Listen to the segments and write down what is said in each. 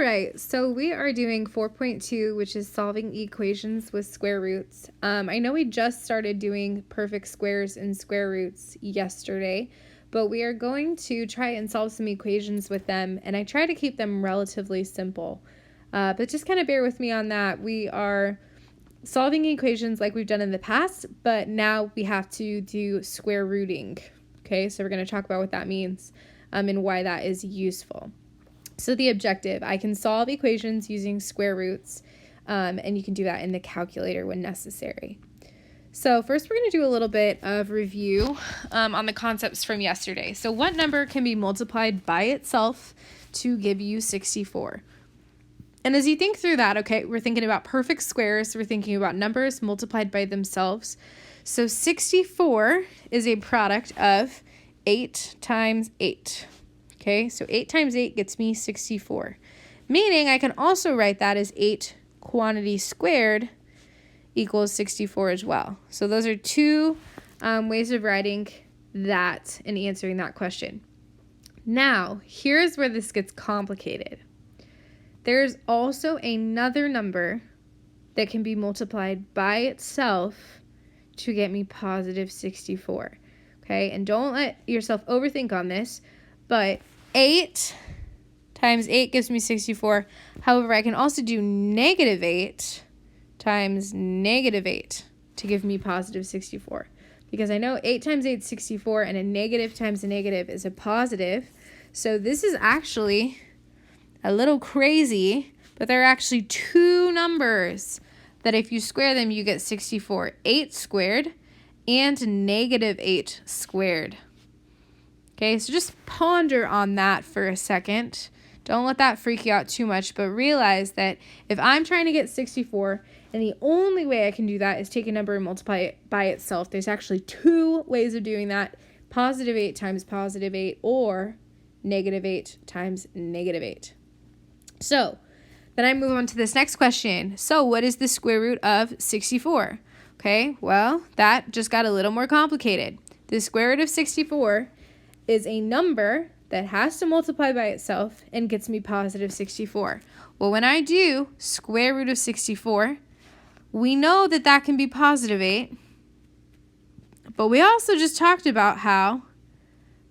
right, so we are doing 4.2, which is solving equations with square roots. I know we just started doing perfect squares and square roots yesterday, but we are going to try and solve some equations with them, and I try to keep them relatively simple. But just kind of bear with me on that. We are solving equations like we've done in the past, but now we have to do square rooting. Okay, so we're going to talk about what that means and why that is useful. So the objective, I can solve equations using square roots, and you can do that in the calculator when necessary. So first we're going to do a little bit of review on the concepts from yesterday. So what number can be multiplied by itself to give you 64? And as you think through that, okay, we're thinking about perfect squares. We're thinking about numbers multiplied by themselves. So 64 is a product of 8 times 8. Okay, so 8 times 8 gets me 64. Meaning I can also write that as 8 quantity squared equals 64 as well. So those are two ways of writing that and answering that question. Now, here's where this gets complicated. There's also another number that can be multiplied by itself to get me positive 64. Okay, and don't let yourself overthink on this, but 8 times 8 gives me 64. However, I can also do negative 8 times negative 8 to give me positive 64. Because I know 8 times 8 is 64, and a negative times a negative is a positive. So this is actually a little crazy, but there are actually two numbers that if you square them, you get 64. 8 squared and negative 8 squared. Okay, so just ponder on that for a second. Don't let that freak you out too much, but realize that if I'm trying to get 64, and the only way I can do that is take a number and multiply it by itself, there's actually two ways of doing that: positive 8 times positive 8, or negative 8 times negative 8. So then I move on to this next question. So what is the square root of 64? Okay, well, that just got a little more complicated. The square root of 64 is a number that has to multiply by itself and gets me positive 64. Well, when I do square root of 64, we know that that can be positive 8, but we also just talked about how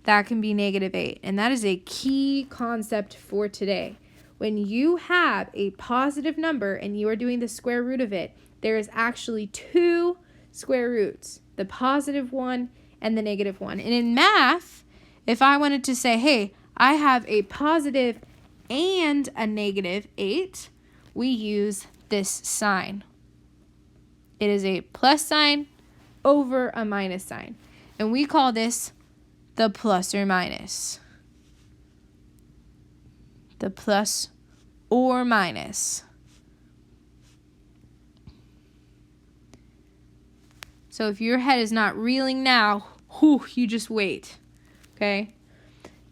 that can be negative 8, and that is a key concept for today. When you have a positive number and you are doing the square root of it, there is actually two square roots, the positive one and the negative one. And in math, if I wanted to say, hey, I have a positive and a negative 8, we use this sign. It is a plus sign over a minus sign. And we call this the plus or minus. The plus or minus. So if your head is not reeling now, you just wait. Okay?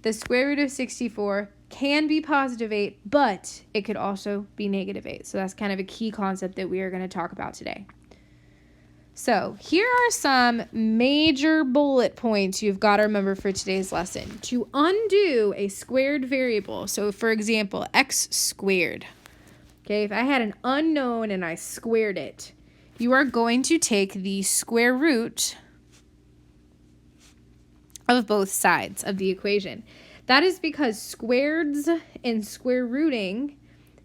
The square root of 64 can be positive 8, but it could also be negative 8. So that's kind of a key concept that we are going to talk about today. So here are some major bullet points you've got to remember for today's lesson. To undo a squared variable, so for example, x squared. Okay, if I had an unknown and I squared it, you are going to take the square root of both sides of the equation. That is because squareds and square rooting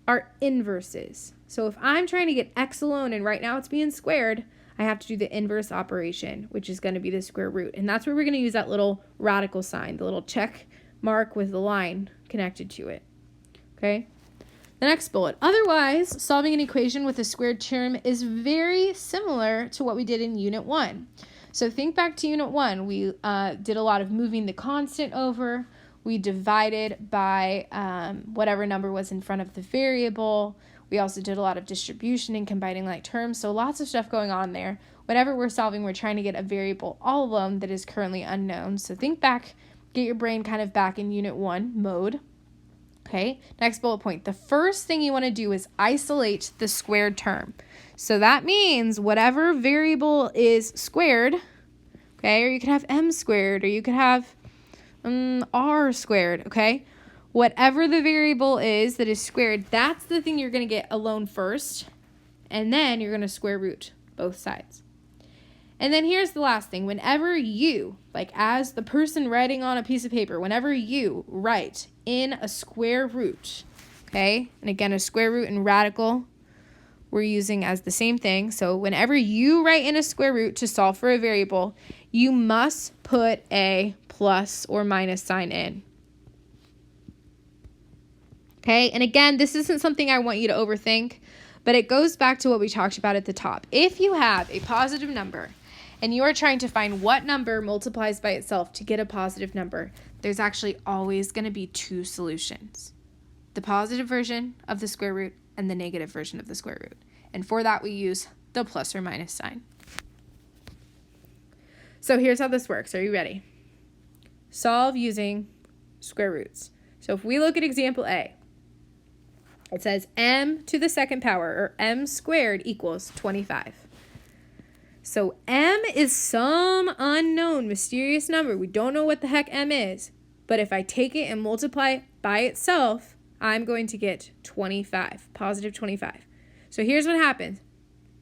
are inverses. So if I'm trying to get x alone and right now it's being squared, I have to do the inverse operation, which is going to be the square root. And that's where we're going to use that little radical sign, the little check mark with the line connected to it. Okay? The next bullet. Otherwise, solving an equation with a squared term is very similar to what we did in Unit 1. So think back to Unit 1. We did a lot of moving the constant over. We divided by whatever number was in front of the variable. We also did a lot of distribution and combining like terms. So lots of stuff going on there. Whenever we're solving, we're trying to get a variable all alone that is currently unknown. So think back, get your brain kind of back in Unit 1 mode. Okay, next bullet point. The first thing you want to do is isolate the squared term. So that means whatever variable is squared, okay, or you could have m squared, or you could have r squared, okay? whatever the variable is that is squared, that's the thing you're going to get alone first, and then you're going to square root both sides. And then here's the last thing. Whenever you, like as the person writing on a piece of paper, whenever you write in a square root, okay, and again, a square root and radical we're using as the same thing. So whenever you write in a square root to solve for a variable, you must put a plus or minus sign in. Okay, and again, this isn't something I want you to overthink, but it goes back to what we talked about at the top. If you have a positive number and you are trying to find what number multiplies by itself to get a positive number, there's actually always going to be two solutions. The positive version of the square root and the negative version of the square root. And for that, we use the plus or minus sign. So here's how this works. Are you ready? Solve using square roots. So if we look at example A, it says m to the second power, or m squared, equals 25. So m is some unknown, mysterious number. We don't know what the heck m is. But if I take it and multiply by itself, I'm going to get 25, positive 25. So here's what happens.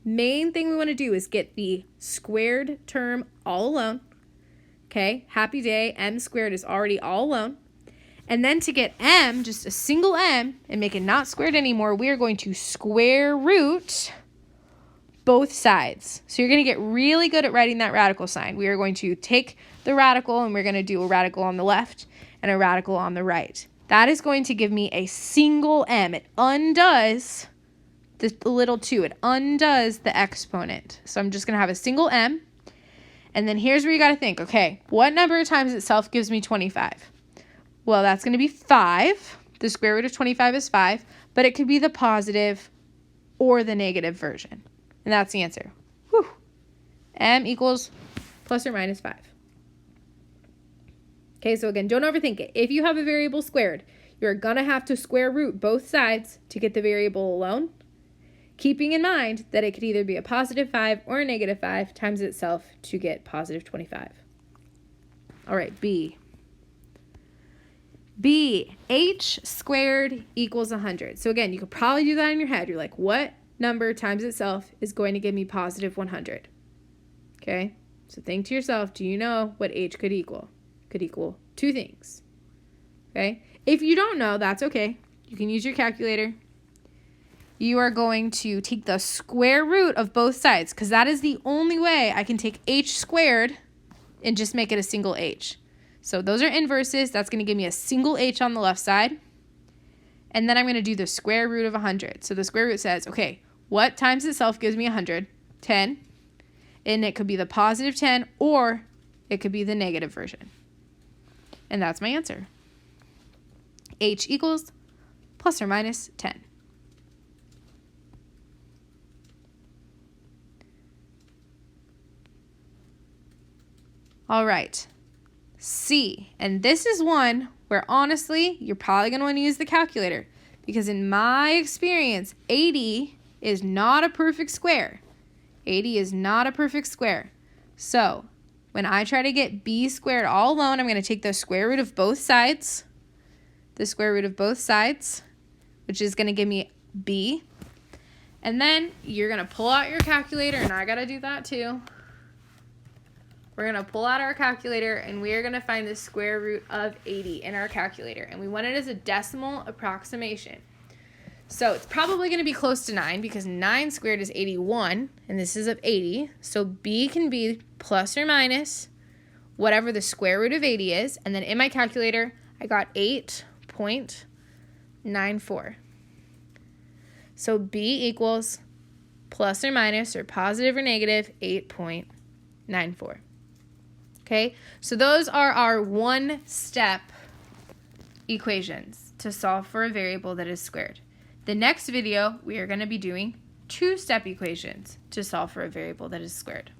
Main thing we want to do is get the squared term all alone. Okay, happy day, m squared is already all alone. And then to get m, just a single m, and make it not squared anymore, we are going to square root both sides. So you're going to get really good at writing that radical sign. We are going to take the radical, and we're going to do a radical on the left and a radical on the right. That is going to give me a single m. It undoes the little 2. It undoes the exponent. So I'm just going to have a single m. And then here's where you got to think, okay, what number times itself gives me 25? Well, that's going to be 5. The square root of 25 is 5, but it could be the positive or the negative version. And that's the answer. Whew. M equals plus or minus 5. Okay, so again, don't overthink it. If you have a variable squared, you're going to have to square root both sides to get the variable alone, keeping in mind that it could either be a positive 5 or a negative 5 times itself to get positive 25. All right, B. B, h squared equals 100. So again, you could probably do that in your head. You're like, what number times itself is going to give me positive 100? Okay, so think to yourself, do you know what h could equal? Could equal two things. Okay, if you don't know, that's okay. You can use your calculator. You are going to take the square root of both sides, because that is the only way I can take h squared and just make it a single h. So those are inverses. That's going to give me a single h on the left side. And then I'm going to do the square root of 100. So the square root says, okay, what times itself gives me 100? 10. And it could be the positive 10 or it could be the negative version. And that's my answer. H equals plus or minus 10. All right. C, and this is one where honestly, you're probably going to want to use the calculator, because in my experience, 80 is not a perfect square. 80 is not a perfect square. So when I try to get b squared all alone, I'm going to take the square root of both sides, which is going to give me b. And then you're going to pull out your calculator, and I got to do that too. We're going to pull out our calculator, and we are going to find the square root of 80 in our calculator. And we want it as a decimal approximation. So it's probably going to be close to 9, because 9 squared is 81, and this is of 80. So b can be plus or minus whatever the square root of 80 is. And then in my calculator, I got 8.94. So b equals plus or minus, or positive or negative, 8.94. Okay, so those are our one-step equations to solve for a variable that is squared. The next video, we are going to be doing two-step equations to solve for a variable that is squared.